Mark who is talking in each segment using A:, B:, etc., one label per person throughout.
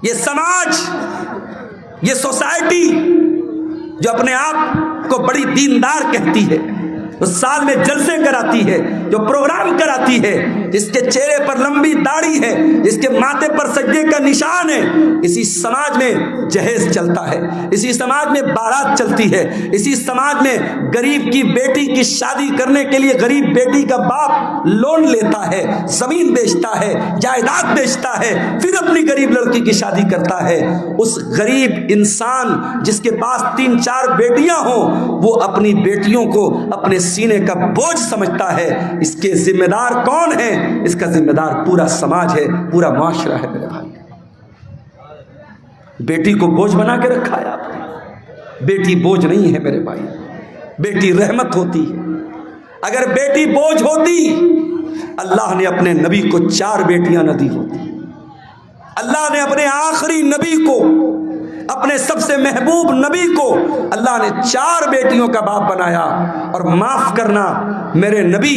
A: یہ سماج، یہ سوسائٹی جو اپنے آپ کو بڑی دیندار کہتی ہے، جو سال میں جلسے کراتی ہے، جو پروگرام کراتی ہے، جس کے چہرے پر لمبی داڑھی ہے، جس کے ماتھے پر سجدے کا نشان ہے، اسی سماج میں جہیز چلتا ہے، اسی سماج میں بارات چلتی ہے، اسی سماج میں غریب کی بیٹی کی شادی کرنے کے لیے غریب بیٹی کا باپ لون لیتا ہے، زمین بیچتا ہے، جائیداد بیچتا ہے، پھر اپنی غریب لڑکی کی شادی کرتا ہے۔ اس غریب انسان جس کے پاس 3-4 بیٹیاں ہوں، وہ اپنی بیٹیوں کو اپنے سینے کا بوجھ سمجھتا ہے۔ اس کے ذمہ دار کون ہے؟ اس کا ذمہ دار پورا سماج ہے، پورا معاشرہ ہے میرے بھائی۔ بیٹی کو بوجھ بنا کے رکھا ہے آپ نے۔ بیٹی بوجھ نہیں ہے میرے بھائی، بیٹی رحمت ہوتی ہے۔ اگر بیٹی بوجھ ہوتی، اللہ نے اپنے نبی کو 4 بیٹیاں نہ دی ہوتی۔ اللہ نے اپنے آخری نبی کو، اپنے سب سے محبوب نبی کو اللہ نے 4 بیٹیوں کا باپ بنایا۔ اور معاف کرنا، میرے نبی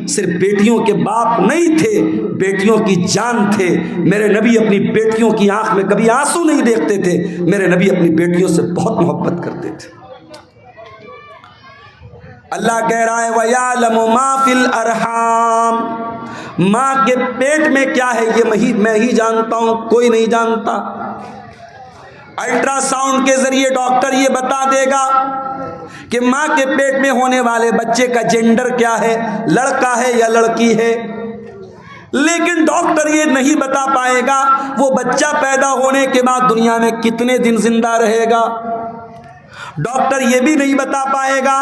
A: صرف بیٹیوں کے باپ نہیں تھے، بیٹیوں کی جان تھے۔ میرے نبی اپنی بیٹیوں کی آنکھ میں کبھی آنسو نہیں دیکھتے تھے، میرے نبی اپنی بیٹیوں سے بہت محبت کرتے تھے۔ اللہ کہہ رہا ہے وَيَعْلَمُ مَا فِي الْأَرْحَامِ، ماں کے پیٹ میں کیا ہے یہ میں ہی جانتا ہوں، کوئی نہیں جانتا۔ الٹرا ساؤنڈ کے ذریعے ڈاکٹر یہ بتا دے گا کہ ماں کے پیٹ میں ہونے والے بچے کا جینڈر کیا ہے، لڑکا ہے یا لڑکی ہے، لیکن ڈاکٹر یہ نہیں بتا پائے گا وہ بچہ پیدا ہونے کے بعد دنیا میں کتنے دن زندہ رہے گا۔ ڈاکٹر یہ بھی نہیں بتا پائے گا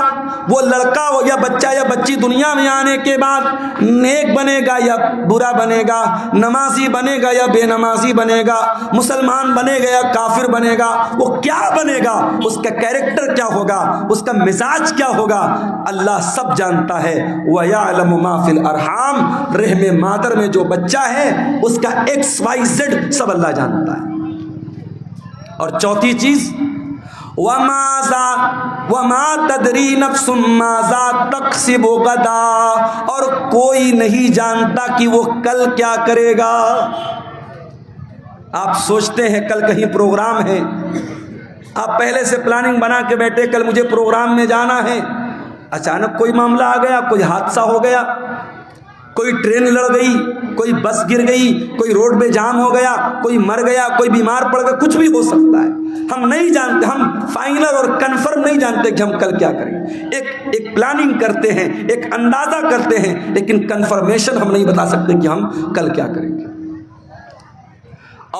A: وہ لڑکا ہو یا بچہ یا بچی دنیا میں آنے کے بعد نیک بنے گا یا برا بنے گا، نمازی بنے گا یا بے نمازی بنے گا، مسلمان بنے گا یا کافر بنے گا، وہ کیا بنے گا، اس کا کیریکٹر کیا ہوگا، اس کا مزاج کیا ہوگا، اللہ سب جانتا ہے۔ وَيَعْلَمُ مَا فِي الْأَرْحَامِ، رحم مادر میں جو بچہ ہے اس کا XYZ سب اللہ جانتا ہے۔ اور چوتھی چیز وَمَا تَدْرِي نَفْسٌ مَاذَا تَكْسِبُ غَدًا، اور کوئی نہیں جانتا کہ وہ کل کیا کرے گا۔ آپ سوچتے ہیں کل کہیں پروگرام ہے، آپ پہلے سے پلاننگ بنا کے بیٹھے کل مجھے پروگرام میں جانا ہے، اچانک کوئی معاملہ آ گیا، کوئی حادثہ ہو گیا، کوئی ٹرین لڑ گئی، کوئی بس گر گئی، کوئی روڈ پہ جام ہو گیا، کوئی مر گیا، کوئی بیمار پڑ گیا، کچھ بھی ہو سکتا ہے۔ ہم نہیں جانتے، ہم فائنل اور کنفرم نہیں جانتے کہ ہم کل کیا کریں گے۔ ایک پلاننگ کرتے ہیں، ایک اندازہ کرتے ہیں، لیکن کنفرمیشن ہم نہیں بتا سکتے کہ ہم کل کیا کریں گے۔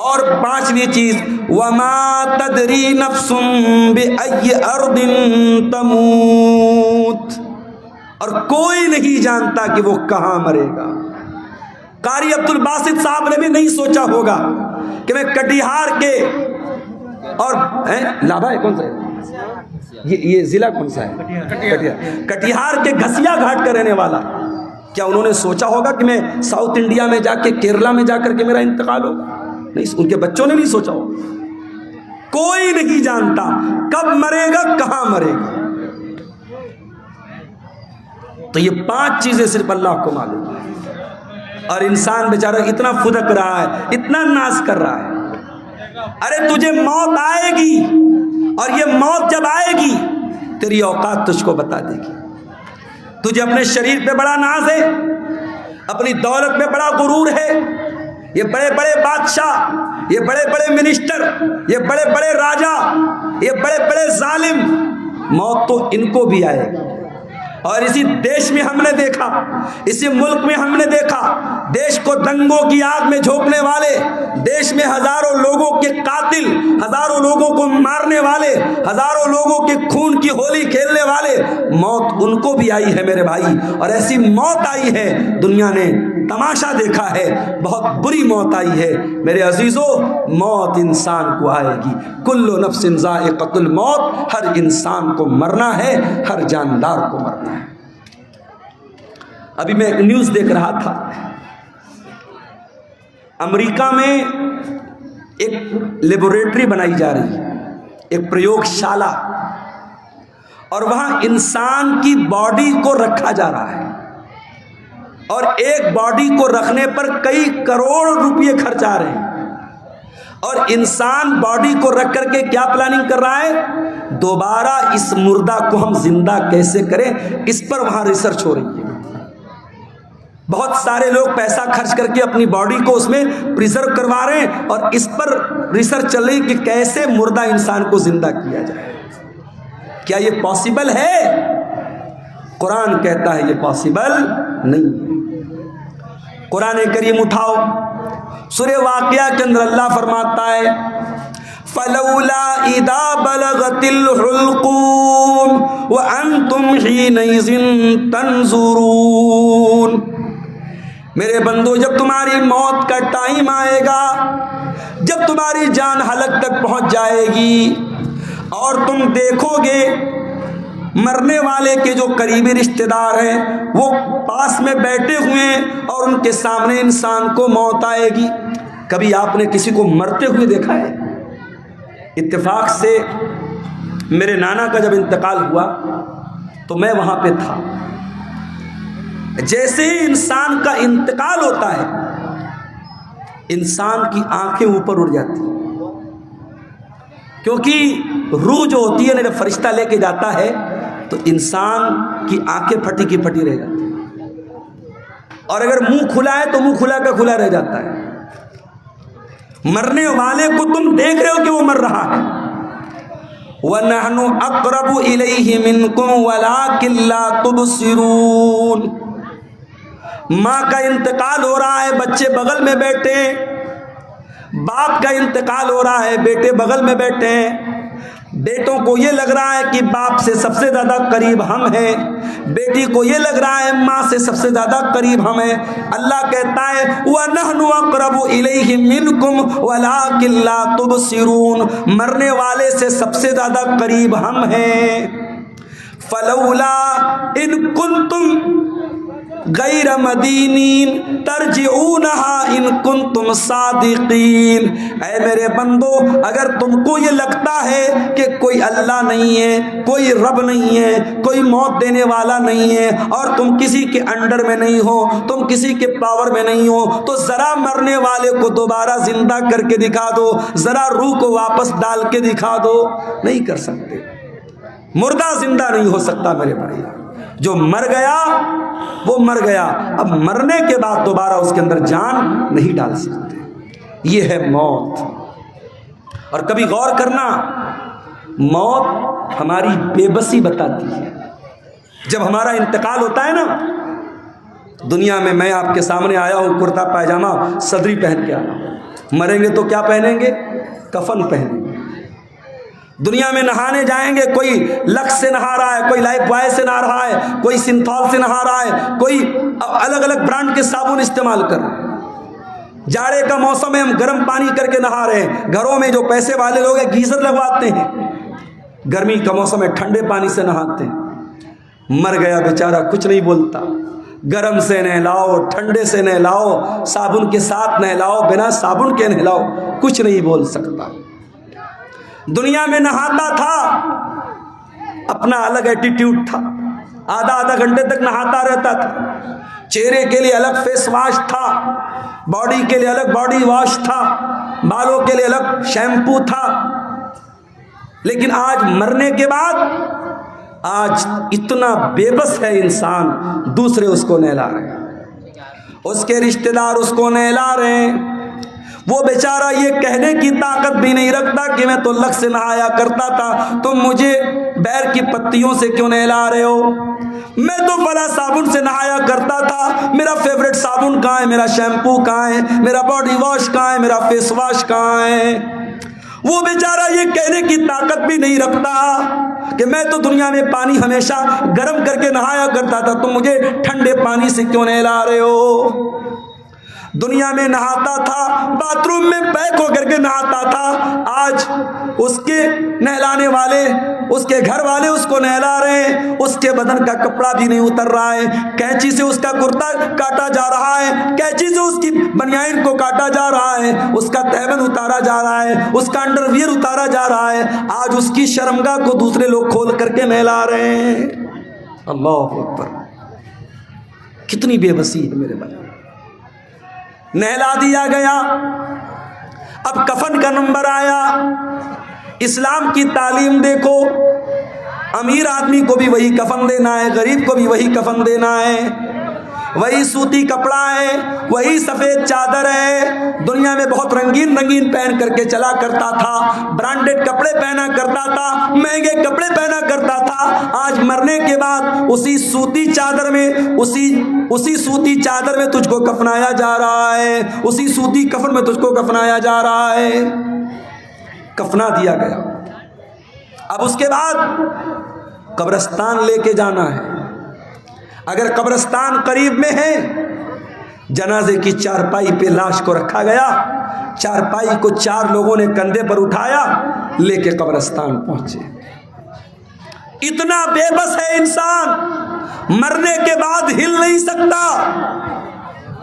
A: اور 5ویں چیز وَمَا تَدْرِي نَفْسٌ بِأَيِّ أَرْضٍ تَمُوتُ، اور کوئی نہیں جانتا کہ وہ کہاں مرے گا۔ قاری عبد الباسط صاحب نے بھی نہیں سوچا ہوگا کہ میں کٹیہار کے اور لابا ہے کون سا ہے یہ ضلع کون سا ہے کٹیہار کے گھسیا گھاٹ کا رہنے والا، کیا انہوں نے سوچا ہوگا کہ میں ساؤتھ انڈیا میں جا کے کیرلا میں جا کر کے میرا انتقال ہوگا؟ نہیں، ان کے بچوں نے نہیں سوچا ہوگا۔ کوئی نہیں جانتا کب مرے گا، کہاں مرے گا۔ تو یہ 5 چیزیں صرف اللہ کو معلوم ہے، اور انسان بیچارہ اتنا پھدک رہا ہے، اتنا ناز کر رہا ہے۔ ارے تجھے موت آئے گی، اور یہ موت جب آئے گی تیری اوقات تجھ کو بتا دے گی۔ تجھے اپنے شریر پہ بڑا ناز ہے، اپنی دولت میں بڑا غرور ہے، یہ بڑے بڑے بادشاہ، یہ بڑے بڑے منسٹر، یہ بڑے بڑے راجا، یہ بڑے بڑے ظالم، موت تو ان کو بھی آئے گی۔ اور اسی دیش میں ہم نے دیکھا، اسی ملک میں ہم نے دیکھا، دیش کو دنگوں کی آگ میں جھونکنے والے، دیش میں ہزاروں لوگوں کے قاتل، ہزاروں لوگوں کو مارنے والے، ہزاروں لوگوں کے خون کی ہولی کھیلنے والے، موت ان کو بھی آئی ہے میرے بھائی۔ اور ایسی موت آئی ہے، دنیا نے تماشا دیکھا ہے، بہت بری موت آئی ہے میرے عزیزو۔ موت انسان کو آئے گی، کل نفس ذائقۃ الموت، ہر انسان کو مرنا ہے، ہر جاندار کو مرنا ہے۔ ابھی میں ایک نیوز دیکھ رہا تھا، امریکہ میں ایک لیبوریٹری بنائی جا رہی ہے، ایک پریوگ شالہ، اور وہاں انسان کی باڈی کو رکھا جا رہا ہے، اور ایک باڈی کو رکھنے پر کئی کروڑ روپے خرچ آ رہے ہیں۔ اور انسان باڈی کو رکھ کر کے کیا پلاننگ کر رہا ہے؟ دوبارہ اس مردہ کو ہم زندہ کیسے کریں، اس پر وہاں ریسرچ ہو رہی ہے۔ بہت سارے لوگ پیسہ خرچ کر کے اپنی باڈی کو اس میں پریزرو کروا رہے ہیں، اور اس پر ریسرچ چل رہی کہ کیسے مردہ انسان کو زندہ کیا جائے۔ کیا یہ پاسبل ہے؟ قرآن کہتا ہے یہ پاسبل نہیں ہے۔ قرآن کریم اٹھاؤ، سورہ واقعہ کے اندر اللہ فرماتا ہے فَلَوْلَا إِذَا بَلَغَتِ الْحُلْقُومَ وَأَنْتُمْ حِينَئِذٍ تَنْظُرُونَ۔ میرے بندو، جب تمہاری موت کا ٹائم آئے گا، جب تمہاری جان حلق تک پہنچ جائے گی اور تم دیکھو گے مرنے والے کے جو قریبی رشتہ دار ہیں وہ پاس میں بیٹھے ہوئے ہیں اور ان کے سامنے انسان کو موت آئے گی۔ کبھی آپ نے کسی کو مرتے ہوئے دیکھا ہے؟ اتفاق سے میرے نانا کا جب انتقال ہوا تو میں وہاں پہ تھا۔ جیسے ہی انسان کا انتقال ہوتا ہے، انسان کی آنکھیں اوپر اڑ جاتی ہیں، کیونکہ روح جو ہوتی ہے نا، جب فرشتہ لے کے جاتا ہے تو انسان کی آنکھیں پھٹی کی پھٹی رہ جاتی ہیں، اور اگر منہ کھلا ہے تو منہ کھلا کا کھلا رہ جاتا ہے۔ مرنے والے کو تم دیکھ رہے ہو کہ وہ مر رہا ہے۔ وَنَحْنُ أَقْرَبُ إِلَيْهِ مِنْكُمْ وَلَكِنْ لَا تُبْصِرُونَ۔ ماں کا انتقال ہو رہا ہے، بچے بغل میں بیٹھے ہیں، باپ کا انتقال ہو رہا ہے، بیٹے بغل میں بیٹھے ہیں۔ بیٹوں کو یہ لگ رہا ہے کہ باپ سے سب سے زیادہ قریب ہم ہیں، بیٹی کو یہ لگ رہا ہے ماں سے سب سے زیادہ قریب ہم ہیں۔ اللہ کہتا ہے وَنَحْنُ أَقْرَبُ إِلَيْهِ مِنْكُمْ وَلَكِنْ لَا تُبْصِرُونَ۔ مرنے والے سے سب سے زیادہ قریب ہم ہیں۔ فَلَوْلَا إِن كُنْتُمْ غیر مدینین ترجعونها ان کنتم صادقین۔ اے میرے بندو، اگر تم کو یہ لگتا ہے کہ کوئی اللہ نہیں ہے، کوئی رب نہیں ہے، کوئی موت دینے والا نہیں ہے، اور تم کسی کے انڈر میں نہیں ہو، تم کسی کے پاور میں نہیں ہو، تو ذرا مرنے والے کو دوبارہ زندہ کر کے دکھا دو، ذرا روح کو واپس ڈال کے دکھا دو۔ نہیں کر سکتے، مردہ زندہ نہیں ہو سکتا میرے بھائی۔ جو مر گیا وہ مر گیا، اب مرنے کے بعد دوبارہ اس کے اندر جان نہیں ڈال سکتے۔ یہ ہے موت۔ اور کبھی غور کرنا، موت ہماری بے بسی بتاتی ہے۔ جب ہمارا انتقال ہوتا ہے نا، دنیا میں میں آپ کے سامنے آیا ہوں کرتا پائجامہ صدری پہن کے آیا ہوں، مریں گے تو کیا پہنیں گے؟ کفن پہنیں گے۔ دنیا میں نہانے جائیں گے، کوئی لکس سے نہا رہا ہے، کوئی لائف بوائے سے نہا رہا ہے، کوئی سنتھول سے نہا رہا ہے، کوئی الگ الگ برانڈ کے صابن استعمال کر رہے ہیں۔ جاڑے کا موسم ہے، ہم گرم پانی کر کے نہا رہے ہیں۔ گھروں میں جو پیسے والے لوگ ہیں گیزر لگواتے ہیں، گرمی کا موسم ہے ٹھنڈے پانی سے نہاتے ہیں۔ مر گیا بیچارہ کچھ نہیں بولتا، گرم سے نہلاؤ، ٹھنڈے سے نہلاؤ، صابن کے ساتھ نہلاؤ، بنا صابن کے نہلاؤ، کچھ نہیں بول سکتا۔ دنیا میں نہاتا تھا، اپنا الگ ایٹیٹیوڈ تھا، آدھا گھنٹے تک نہاتا رہتا تھا، چہرے کے لیے الگ فیس واش تھا، باڈی کے لیے الگ باڈی واش تھا، بالوں کے لیے الگ شیمپو تھا۔ لیکن آج مرنے کے بعد آج اتنا بے بس ہے انسان، دوسرے اس کو نہلا رہے ہیں، اس کے رشتہ دار اس کو نہلا رہے ہیں۔ وہ بیچارہ یہ کہنے کی طاقت بھی نہیں رکھتا کہ میں تو لک سے نہایا کرتا تھا، تم مجھے بیر کی پتیوں سے کیوں نہلا رہے ہو؟ میں تو فلاں صابن سے نہایا کرتا تھا، میرا فیوریٹ صابن کہاں ہے، میرا شیمپو کہاں ہے، میرا باڈی واش کہاں ہے، میرا فیس واش کہاں ہے؟ وہ بیچارہ یہ کہنے کی طاقت بھی نہیں رکھتا کہ میں تو دنیا میں پانی ہمیشہ گرم کر کے نہایا کرتا تھا، تم مجھے ٹھنڈے پانی سے کیوں نہلا رہے ہو؟ دنیا میں نہاتا تھا، باتھ روم میں پیک ہو کر کے نہاتا تھا، آج اس کے نہلانے والے، اس کے گھر والے اس کو نہلا رہے ہیں، اس کے بدن کا کپڑا بھی نہیں اتر رہا ہے، کینچی سے اس کا کرتا کاٹا جا رہا ہے، کینچی سے اس کی بنیان کو کاٹا جا رہا ہے، اس کا تہبند اتارا جا رہا ہے، اس کا انڈر ویئر اتارا جا رہا ہے، آج اس کی شرمگاہ کو دوسرے لوگ کھول کر کے نہلا رہے ہیں۔ اللہ اکبر، کتنی بے بسی ہے میرے بھائی۔ نہلا دیا گیا، اب کفن کا نمبر آیا. اسلام کی تعلیم دیکھو, امیر آدمی کو بھی وہی کفن دینا ہے, غریب کو بھی وہی کفن دینا ہے, وہی سوتی کپڑا ہے, وہی سفید چادر ہے. دنیا میں بہت رنگین رنگین پہن کر کے چلا کرتا تھا, برانڈڈ کپڑے پہنا کرتا تھا, مہنگے کپڑے پہنا کرتا تھا. آج مرنے کے بعد اسی سوتی چادر میں اسی سوتی چادر میں تجھ کو کفنایا جا رہا ہے, اسی سوتی کفن میں تجھ کو کفنایا جا رہا ہے. کفنا دیا گیا. اب اس کے بعد قبرستان لے کے جانا ہے. اگر قبرستان قریب میں ہے, جنازے کی چارپائی پہ لاش کو رکھا گیا, چارپائی کو 4 لوگوں نے کندھے پر اٹھایا, لے کے قبرستان پہنچے. اتنا بے بس ہے انسان, مرنے کے بعد ہل نہیں سکتا.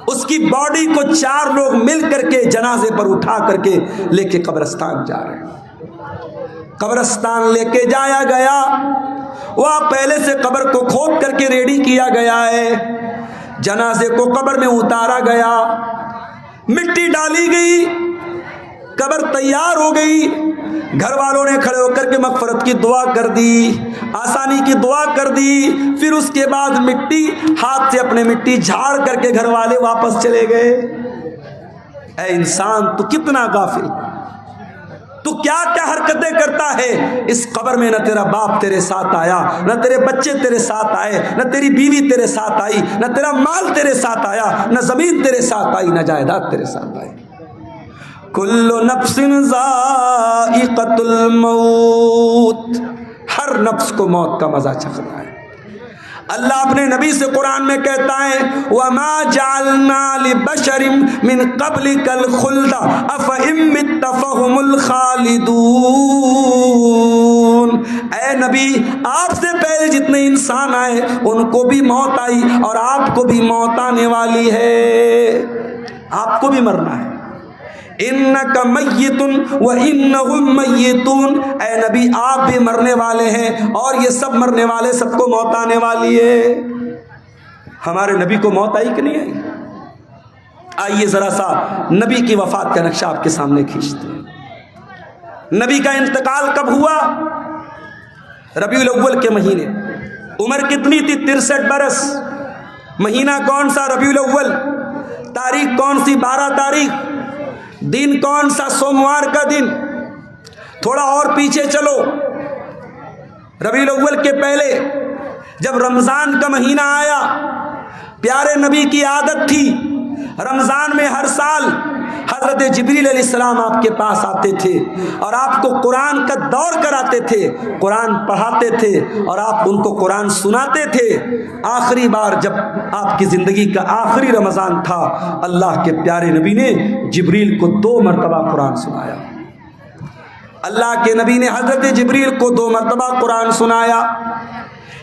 A: اس کی باڈی کو 4 لوگ مل کر کے جنازے پر اٹھا کر کے لے کے قبرستان جا رہے ہیں. قبرستان لے کے جایا گیا, وہاں پہلے سے قبر کو کھود کر کے ریڈی کیا گیا ہے. جنازے کو قبر میں اتارا گیا, مٹی ڈالی گئی, قبر تیار ہو گئی. گھر والوں نے کھڑے ہو کر کے مغفرت کی دعا کر دی, آسانی کی دعا کر دی. پھر اس کے بعد مٹی ہاتھ سے اپنے مٹی جھاڑ کر کے گھر والے واپس چلے گئے. اے انسان, تو کتنا غافل, تو کیا کیا حرکتیں کرتا ہے. اس قبر میں نہ تیرا باپ تیرے ساتھ آیا, نہ تیرے بچے تیرے ساتھ آئے, نہ تیری بیوی تیرے ساتھ آئی, نہ تیرا مال تیرے ساتھ آیا, نہ زمین تیرے ساتھ آئی, نہ جائیداد تیرے ساتھ آئی. کل نفس ذائقۃ الموت, ہر نفس کو موت کا مزہ چکھنا ہے. اللہ اپنے نبی سے قرآن میں کہتا ہے, وَمَا جَعَلْنَا لِبَشَرٍ مِّن قَبْلِكَ الْخُلْدَ أَفَإِن مِّتَّ فَهُمُ الْخَالِدُونَ. اے نبی, آپ سے پہلے جتنے انسان آئے ان کو بھی موت آئی, اور آپ کو بھی موت آنے والی ہے, آپ کو بھی مرنا ہے. انک میت وانہم میتون, اے نبی آپ بھی مرنے والے ہیں اور یہ سب مرنے والے, سب کو موت آنے والی ہے. ہمارے نبی کو موت آئی کہ نہیں آئی؟ آئیے ذرا سا نبی کی وفات کا نقشہ آپ کے سامنے کھینچتے ہیں. نبی کا انتقال کب ہوا؟ ربیع الاول کے مہینے. عمر کتنی تھی؟ 63 برس. مہینہ کون سا؟ ربیع الاول. تاریخ کون سی؟ 12 تاریخ. دن کون سا؟ سوموار کا دن. تھوڑا اور پیچھے چلو, ربیع الاول کے پہلے جب رمضان کا مہینہ آیا, پیارے نبی کی عادت تھی رمضان میں ہر سال حضرت جبریل علیہ السلام آپ کے پاس آتے تھے اور آپ کو قرآن کا دور کراتے تھے, قرآن پڑھاتے تھے اور آپ ان کو قرآن سناتے تھے. آخری بار جب آپ کی زندگی کا آخری رمضان تھا, اللہ کے پیارے نبی نے جبریل کو 2 مرتبہ قرآن سنایا. اللہ کے نبی نے حضرت جبریل کو 2 مرتبہ قرآن سنایا.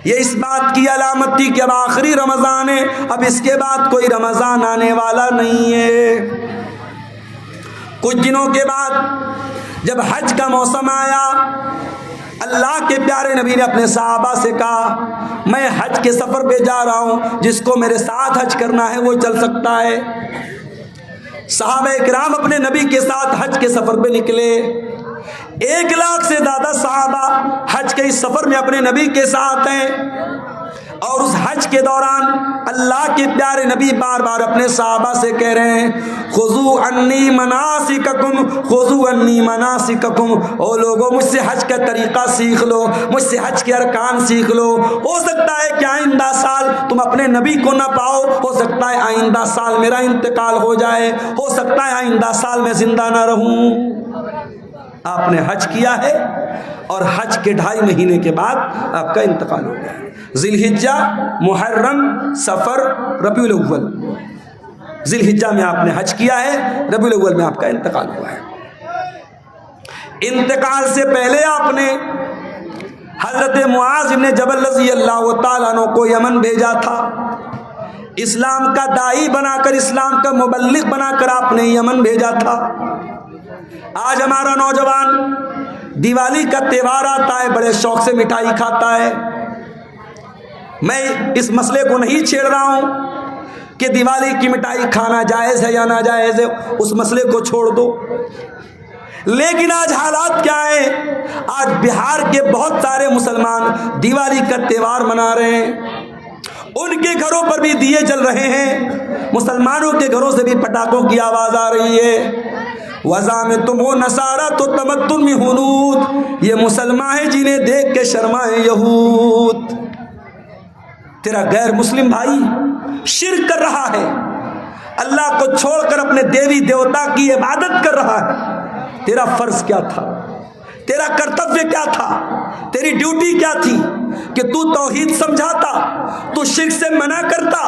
A: یہ اس بات کی علامت تھی کہ اب آخری رمضان ہے, اب اس کے بعد کوئی رمضان آنے والا نہیں ہے. کچھ دنوں کے بعد جب حج کا موسم آیا, اللہ کے پیارے نبی نے اپنے صحابہ سے کہا, میں حج کے سفر پہ جا رہا ہوں, جس کو میرے ساتھ حج کرنا ہے وہ چل سکتا ہے. صحابہ کرام اپنے نبی کے ساتھ حج کے سفر پہ نکلے. 1 لاکھ سے زیادہ صحابہ حج کے اس سفر میں اپنے نبی کے ساتھ ہیں. اور اس حج کے دوران اللہ کے پیارے نبی بار بار اپنے صحابہ سے کہہ رہے ہیں, خذوا عنی مناسککم, خذوا عنی مناسککم. او لوگوں, مجھ سے حج کا طریقہ سیکھ لو, مجھ سے حج کے ارکان سیکھ لو. ہو سکتا ہے کہ آئندہ سال تم اپنے نبی کو نہ پاؤ, ہو سکتا ہے آئندہ سال میرا انتقال ہو جائے, ہو سکتا ہے آئندہ سال میں زندہ نہ رہوں. آپ نے حج کیا ہے اور حج کے 2.5 مہینے کے بعد آپ کا انتقال ہو گیا. ذی الحجہ, محرم, سفر, ربیع الاول. ذی الحجہ میں آپ نے حج کیا ہے, ربیع الاول میں آپ کا انتقال ہوا ہے. انتقال سے پہلے آپ نے حضرت معاذ بن جبل رضی اللہ تعالیٰ عنہ کو یمن بھیجا تھا. اسلام کا داعی بنا کر, اسلام کا مبلغ بنا کر آپ نے یمن بھیجا تھا. آج ہمارا نوجوان دیوالی کا تہوار آتا ہے, بڑے شوق سے مٹھائی کھاتا ہے. میں اس مسئلے کو نہیں چھیڑ رہا ہوں کہ دیوالی کی مٹھائی کھانا جائز ہے یا ناجائز ہے, اس مسئلے کو چھوڑ دو. لیکن آج حالات کیا ہیں؟ آج بہار کے بہت سارے مسلمان دیوالی کا تہوار منا رہے ہیں، ان کے گھروں پر بھی دیے جل رہے ہیں، مسلمانوں کے گھروں سے بھی پٹاخوں کی آواز آ رہی ہے۔ وَذَا میں تم ہو نصارہ تو تمدن میں ہنود، یہ مسلمان ہیں جنہیں دیکھ کے شرمائے یہود۔ تیرا غیر مسلم بھائی شرک کر رہا ہے، اللہ کو چھوڑ کر اپنے دیوی دیوتا کی عبادت کر رہا ہے۔ تیرا فرض کیا تھا؟ تیرا کرتویہ کیا تھا؟ تیری ڈیوٹی کیا تھی؟ کہ تو توحید سمجھاتا، تو شرک سے منع کرتا،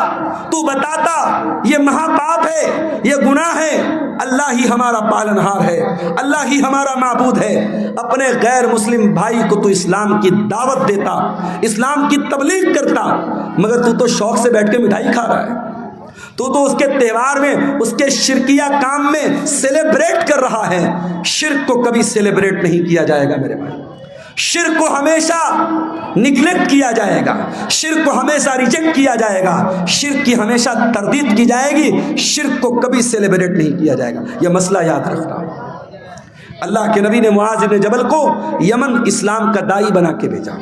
A: تو بتاتا یہ مہا پاپ ہے، یہ گناہ ہے، اللہ ہی ہمارا پالنہار ہے، اللہ ہی ہمارا معبود ہے۔ اپنے غیر مسلم بھائی کو تو اسلام کی دعوت دیتا، اسلام کی تبلیغ کرتا، مگر تو شوق سے بیٹھ کے مٹھائی کھا رہا ہے، تو اس کے تہوار میں، اس کے شرکیہ کام میں سیلیبریٹ کر رہا ہے۔ شرک کو کبھی سیلیبریٹ نہیں کیا جائے گا میرے بھائی، شرک کو ہمیشہ نگلیکٹ کیا جائے گا، شرک کو ہمیشہ ریجیکٹ کیا جائے گا، شرک کی ہمیشہ تردید کی جائے گی، شرک کو کبھی سیلیبریٹ نہیں کیا جائے گا۔ یہ مسئلہ یاد رکھنا۔ اللہ کے نبی نے معاذ بن جبل کو یمن اسلام کا داعی بنا کے بھیجا۔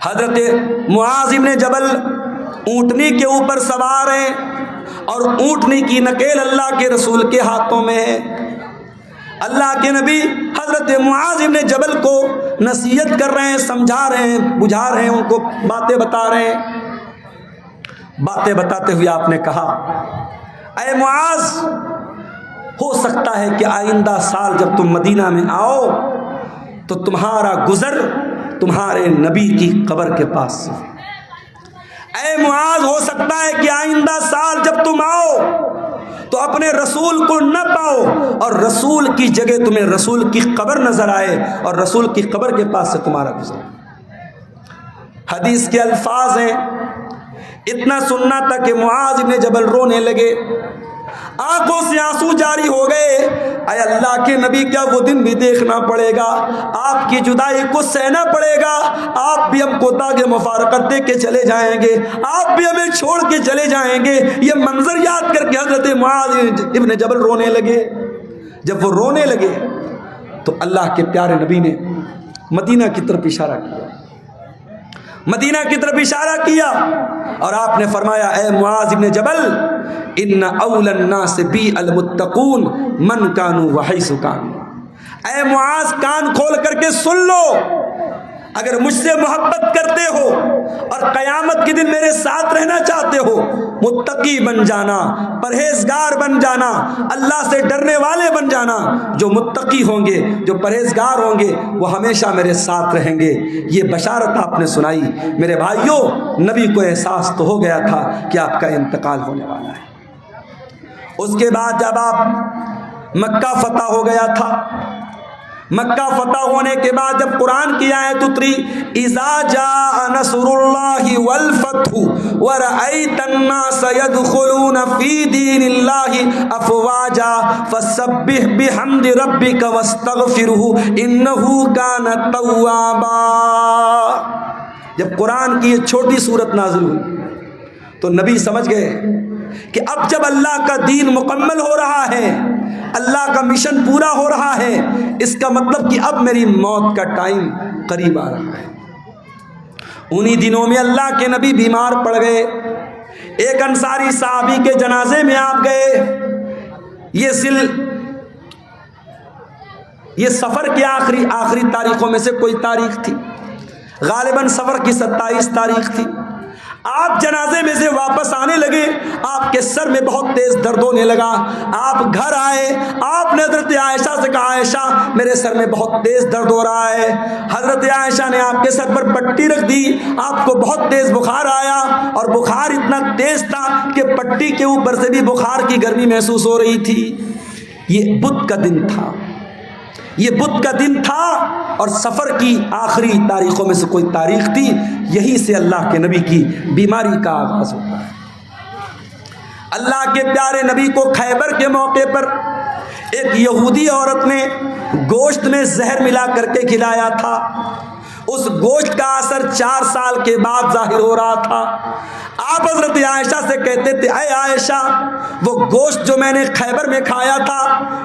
A: حضرت معاذ بن جبل اونٹنی کے اوپر سوار ہیں، اور اونٹنی کی نکیل اللہ کے رسول کے ہاتھوں میں ہے۔ اللہ کے نبی حضرت معاذ بن جبل کو نصیحت کر رہے ہیں، سمجھا رہے ہیں، بجھا رہے ہیں، ان کو باتیں بتا رہے ہیں۔ باتیں بتاتے ہوئے آپ نے کہا، اے معاذ، ہو سکتا ہے کہ آئندہ سال جب تم مدینہ میں آؤ تو تمہارا گزر تمہارے نبی کی قبر کے پاس سے۔ اے معاذ، ہو سکتا ہے کہ آئندہ سال جب تم آؤ تو اپنے رسول کو نہ پاؤ، اور رسول کی جگہ تمہیں رسول کی قبر نظر آئے، اور رسول کی قبر کے پاس سے تمہارا گزر۔ حدیث کے الفاظ ہیں، اتنا سننا تھا کہ معاذ بن جبل رونے لگے، آنکھوں سے آنسو جاری ہو گئے۔ اے اللہ کے نبی، کیا وہ دن بھی دیکھنا پڑے گا؟ آپ کی جدائی کو سہنا پڑے گا، آپ بھی ہم کو داغ مفارقت دے کے چلے جائیں گے، آپ بھی ہمیں چھوڑ کے چلے جائیں گے۔ یہ منظر یاد کر کے حضرت معاذ ابن جبل رونے لگے۔ جب وہ رونے لگے تو اللہ کے پیارے نبی نے مدینہ کی طرف اشارہ کیا، مدینہ کی طرف اشارہ کیا، اور آپ نے فرمایا، اے معاذ بن جبل، ان اول الناس بی المتقون من کانوا وحیث کانوا۔ اے معاذ، کان کھول کر کے سن لو، اگر مجھ سے محبت کرتے ہو اور قیامت کے دن میرے ساتھ رہنا چاہتے ہو، متقی بن جانا، پرہیزگار بن جانا، اللہ سے ڈرنے والے بن جانا۔ جو متقی ہوں گے، جو پرہیزگار ہوں گے، وہ ہمیشہ میرے ساتھ رہیں گے۔ یہ بشارت آپ نے سنائی۔ میرے بھائیوں، نبی کو احساس تو ہو گیا تھا کہ آپ کا انتقال ہونے والا ہے۔ اس کے بعد جب آپ مکہ فتح ہو گیا تھا، مکہ فتح ہونے کے بعد جب قرآن کی آیت اتری، اذا جاء نصر اللہ والفتح ورأیت الناس يدخلون فی دین اللہ افواجا فسبح بحمد ربک واستغفرہ انہ کان توابا۔ جب قرآن کی یہ چھوٹی سورت نازل ہوئی تو نبی سمجھ گئے کہ اب جب اللہ کا دین مکمل ہو رہا ہے، اللہ کا مشن پورا ہو رہا ہے، اس کا مطلب کہ اب میری موت کا ٹائم قریب آ رہا ہے۔ انہی دنوں میں اللہ کے نبی بیمار پڑ گئے، ایک انصاری صحابی کے جنازے میں آپ گئے۔ یہ سفر کی آخری تاریخوں میں سے کوئی تاریخ تھی، غالباً سفر کی 27 تاریخ تھی۔ آپ جنازے میں سے واپس آنے لگے، آپ کے سر میں بہت تیز درد ہونے لگا۔ آپ گھر آئے، آپ نے حضرت عائشہ سے کہا، عائشہ میرے سر میں بہت تیز درد ہو رہا ہے۔ حضرت عائشہ نے آپ کے سر پر پٹی رکھ دی، آپ کو بہت تیز بخار آیا، اور بخار اتنا تیز تھا کہ پٹی کے اوپر سے بھی بخار کی گرمی محسوس ہو رہی تھی۔ یہ بدھ کا دن تھا، یہ بدھ کا دن تھا، اور سفر کی آخری تاریخوں میں سے کوئی تاریخ تھی۔ یہیں سے اللہ کے نبی کی بیماری کا آغاز ہوتا ہے۔ اللہ کے پیارے نبی کو خیبر کے موقع پر ایک یہودی عورت نے گوشت میں زہر ملا کر کے کھلایا تھا۔ اس گوشت کا اثر 4 سال کے بعد ظاہر ہو رہا تھا۔ آپ حضرت عائشہ سے کہتے تھے اے عائشہ، وہ گوشت جو میں نے خیبر میں کھایا تھا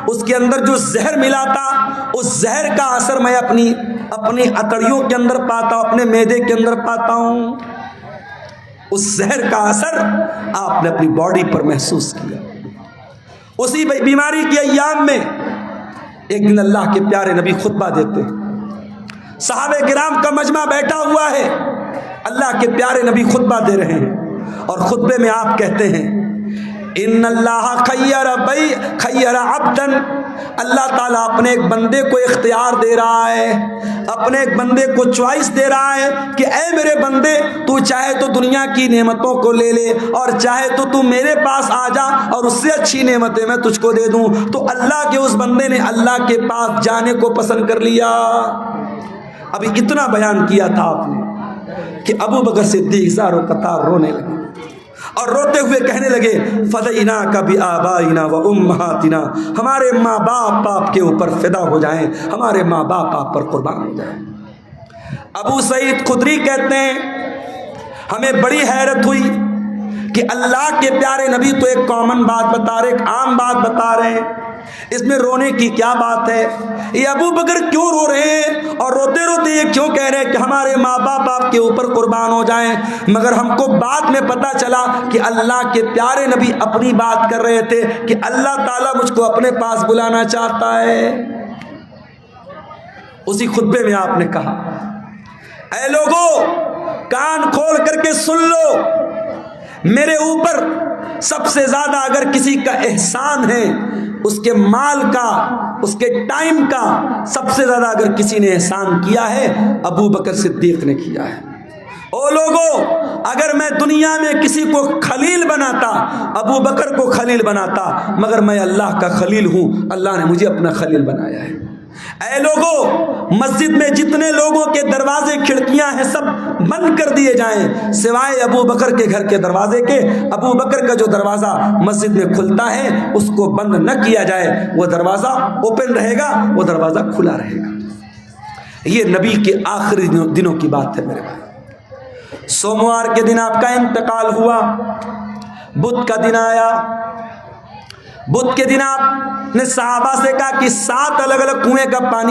A: اس کے اندر جو زہر ملا تھا، اس زہر کا اثر میں اپنی اتڑیوں کے اندر پاتا ہوں، اپنے معدے کے اندر پاتا ہوں۔ اس زہر کا اثر آپ نے اپنی باڈی پر محسوس کیا۔ اسی بیماری کے ایام میں ایک دن اللہ کے پیارے نبی خطبہ دیتے، صحابہ کرام کا مجمع بیٹھا ہوا ہے، اللہ کے پیارے نبی خطبہ دے رہے ہیں، اور خطبے میں آپ کہتے ہیں ان اللہ خیر عبدا، اللہ تعالیٰ اپنے ایک بندے کو اختیار دے رہا ہے، اپنے ایک بندے کو چوائس دے رہا ہے کہ اے میرے بندے، تو چاہے تو دنیا کی نعمتوں کو لے لے، اور چاہے تو میرے پاس آ جا اور اس سے اچھی نعمتیں میں تجھ کو دے دوں۔ تو اللہ کے اس بندے نے اللہ کے پاس جانے کو پسند کر لیا۔ ابھی اتنا بیان کیا تھا آپ نے کہ ابو بکر صدیق زاروں قطار رونے لگے، اور روتے ہوئے کہنے لگے فدیناک بآبائنا و امہاتنا، ہمارے ماں باپ آپ کے اوپر فدا ہو جائیں، ہمارے ماں باپ آپ پر قربان ہو جائیں۔ ابو سعید خدری کہتے ہیں ہمیں بڑی حیرت ہوئی کہ اللہ کے پیارے نبی تو ایک کامن بات بتا رہے، ایک عام بات بتا رہے ہیں، اس میں رونے کی کیا بات ہے؟ یہ ابو بکر کیوں رو رہے ہیں اور روتے روتے یہ کیوں کہہ رہے ہیں کہ ہمارے ماں باپ آپ کے اوپر قربان ہو جائیں؟ مگر ہم کو بعد میں پتا چلا کہ اللہ کے پیارے نبی اپنی بات کر رہے تھے کہ اللہ تعالیٰ مجھ کو اپنے پاس بلانا چاہتا ہے۔ اسی خطبے میں آپ نے کہا اے لوگوں، کان کھول کر کے سن لو، میرے اوپر سب سے زیادہ اگر کسی کا احسان ہے، اس کے مال کا، اس کے ٹائم کا سب سے زیادہ اگر کسی نے احسان کیا ہے، ابو بکر صدیق نے کیا ہے۔ او لوگوں، اگر میں دنیا میں کسی کو خلیل بناتا، ابو بکر کو خلیل بناتا، مگر میں اللہ کا خلیل ہوں، اللہ نے مجھے اپنا خلیل بنایا ہے۔ اے لوگوں، مسجد میں جتنے لوگوں کے دروازے کھڑکیاں ہیں سب بند کر دیے جائیں سوائے ابو بکر کے گھر کے دروازے کے۔ ابو بکر کا جو دروازہ مسجد میں کھلتا ہے اس کو بند نہ کیا جائے، وہ دروازہ اوپن رہے گا، وہ دروازہ کھلا رہے گا۔ یہ نبی کے آخری دنوں کی بات ہے میرے بھائی۔ سوموار کے دن آپ کا انتقال ہوا، بدھ کا دن آیا۔ بدھ کے دن آپ نے صحابہ سے کہا کہ 7 الگ الگ کنویں کا پانی